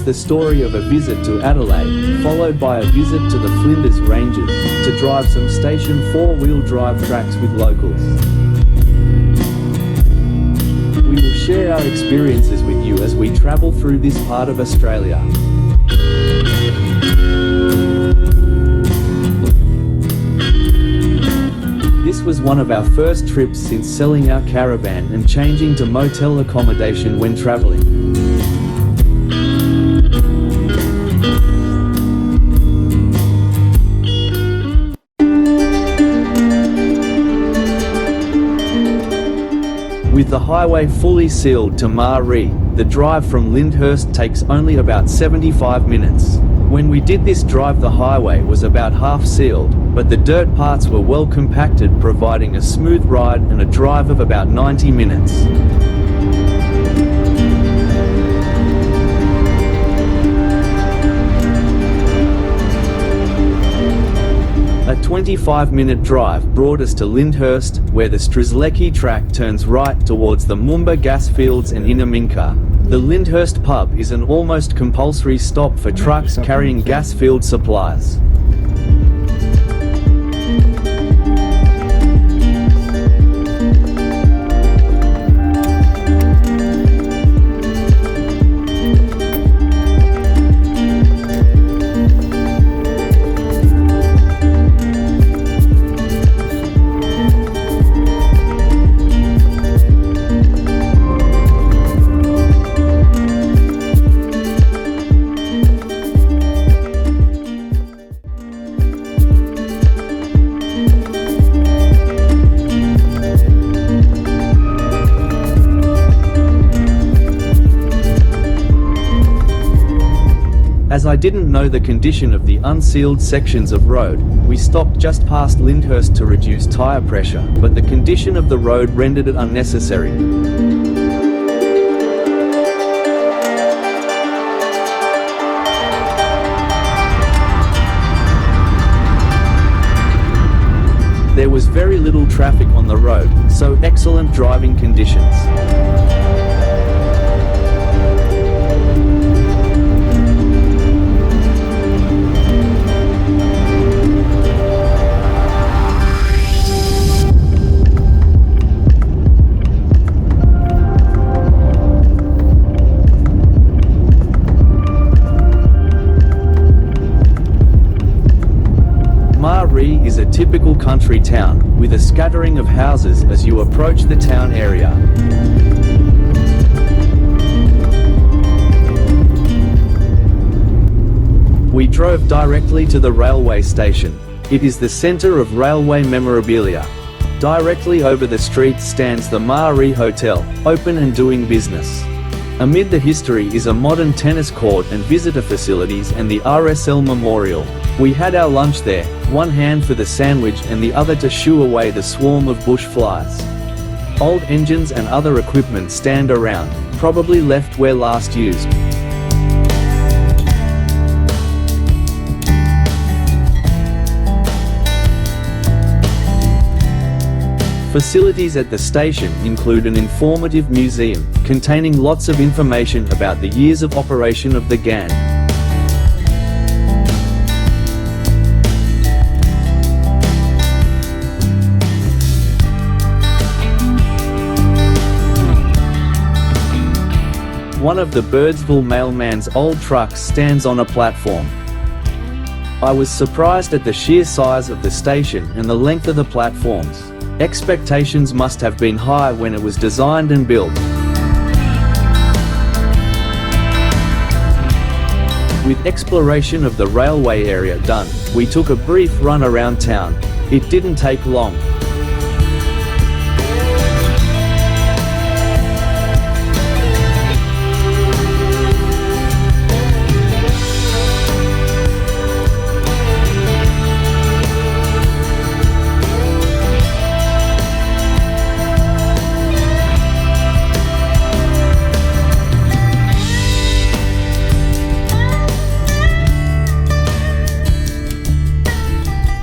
the story of a visit to Adelaide, followed by a visit to the Flinders Ranges, to drive some station 4-wheel drive tracks with locals. We will share our experiences with you as we travel through this part of Australia. This was one of our first trips since selling our caravan and changing to motel accommodation when travelling. With the highway fully sealed to Marree, the drive from Lyndhurst takes only about 75 minutes. When we did this drive, the highway was about half sealed, but the dirt parts were well compacted, providing a smooth ride and a drive of about 90 minutes. A 25-minute drive brought us to Lyndhurst, where the Strzelecki track turns right towards the Moomba gas fields and Inaminka. The Lyndhurst pub is an almost compulsory stop for trucks carrying gas field supplies. As I didn't know the condition of the unsealed sections of road, we stopped just past Lyndhurst to reduce tyre pressure, but the condition of the road rendered it unnecessary. There was very little traffic on the road, so excellent driving conditions. Marree is a typical country town, with a scattering of houses as you approach the town area. We drove directly to the railway station. It is the centre of railway memorabilia. Directly over the street stands the Marree Hotel, open and doing business. Amid the history is a modern tennis court and visitor facilities and the RSL Memorial. We had our lunch there, one hand for the sandwich and the other to shoo away the swarm of bush flies. Old engines and other equipment stand around, probably left where last used. Facilities at the station include an informative museum, containing lots of information about the years of operation of the Ghan. One of the Birdsville mailman's old trucks stands on a platform. I was surprised at the sheer size of the station and the length of the platforms. Expectations must have been high when it was designed and built. With exploration of the railway area done, we took a brief run around town. It didn't take long.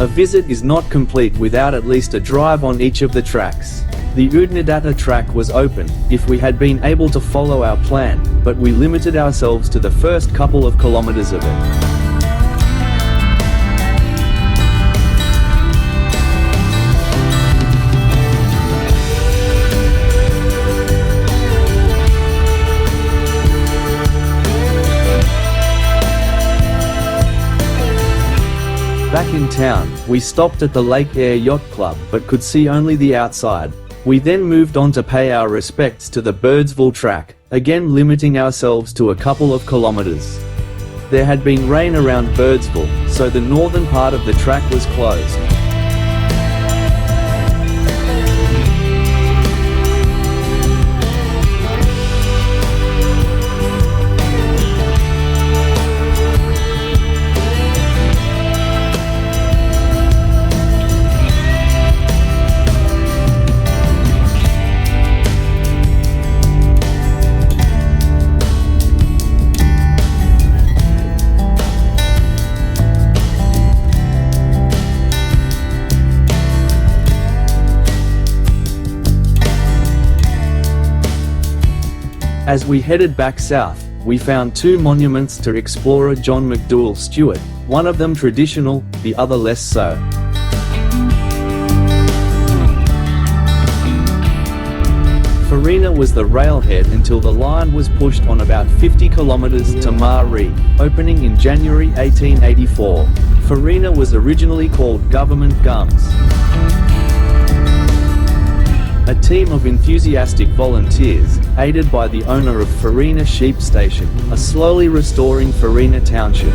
A visit is not complete without at least a drive on each of the tracks. The Udnadata track was open, if we had been able to follow our plan, but we limited ourselves to the first couple of kilometers of it. Back in town, we stopped at the Lake Air Yacht Club but could see only the outside. We then moved on to pay our respects to the Birdsville track, again limiting ourselves to a couple of kilometers. There had been rain around Birdsville, so the northern part of the track was closed. As we headed back south, we found two monuments to explorer John McDouall Stewart, one of them traditional, the other less so. Farina was the railhead until the line was pushed on about 50 kilometers to Marree, opening in January 1884. Farina was originally called Government Gums. A team of enthusiastic volunteers, aided by the owner of Farina Sheep Station, are slowly restoring Farina Township.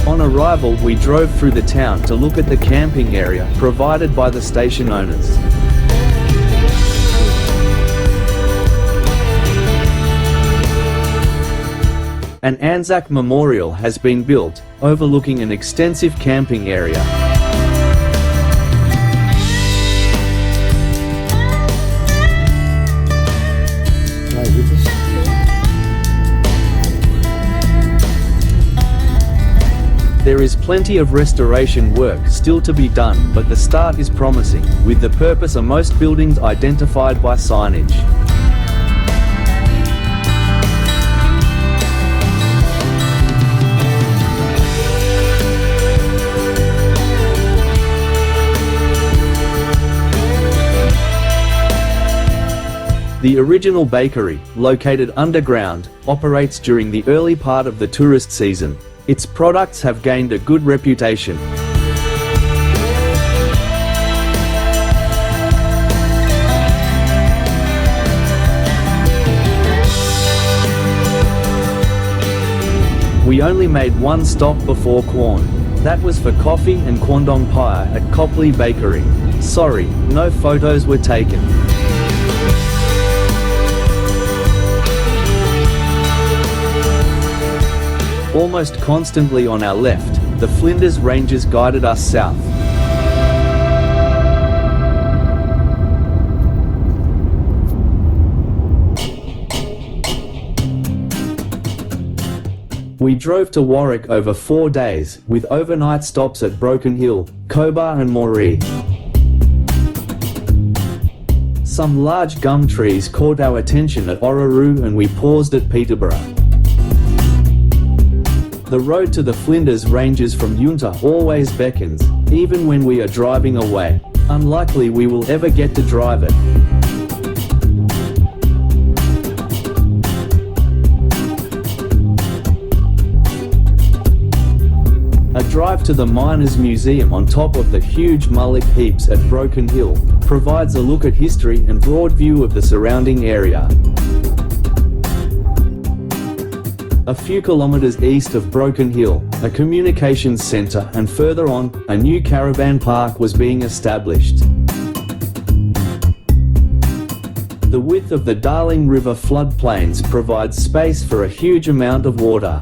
On arrival, we drove through the town to look at the camping area provided by the station owners. An Anzac memorial has been built, overlooking an extensive camping area. There is plenty of restoration work still to be done, but the start is promising, with the purpose of most buildings identified by signage. The original bakery, located underground, operates during the early part of the tourist season. Its products have gained a good reputation. We only made one stop before Quorn. That was for coffee and quandong pie at Copley Bakery. Sorry, no photos were taken. Almost constantly on our left, the Flinders Ranges guided us south. We drove to Warwick over 4 days, with overnight stops at Broken Hill, Cobar and Marree. Some large gum trees caught our attention at Orroroo and we paused at Peterborough. The road to the Flinders Ranges from Yunta always beckons, even when we are driving away. Unlikely we will ever get to drive it. A drive to the Miners' Museum on top of the huge mullock heaps at Broken Hill provides a look at history and broad view of the surrounding area. A few kilometers east of Broken Hill, a communications centre, and further on, a new caravan park was being established. The width of the Darling River floodplains provides space for a huge amount of water.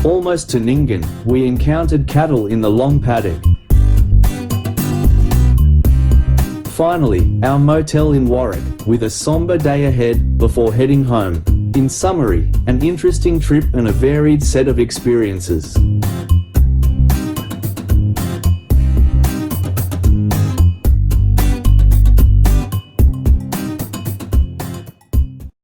Almost to Ningen, we encountered cattle in the long paddock. Finally, our motel in Warwick, with a sombre day ahead, before heading home. In summary, an interesting trip and a varied set of experiences.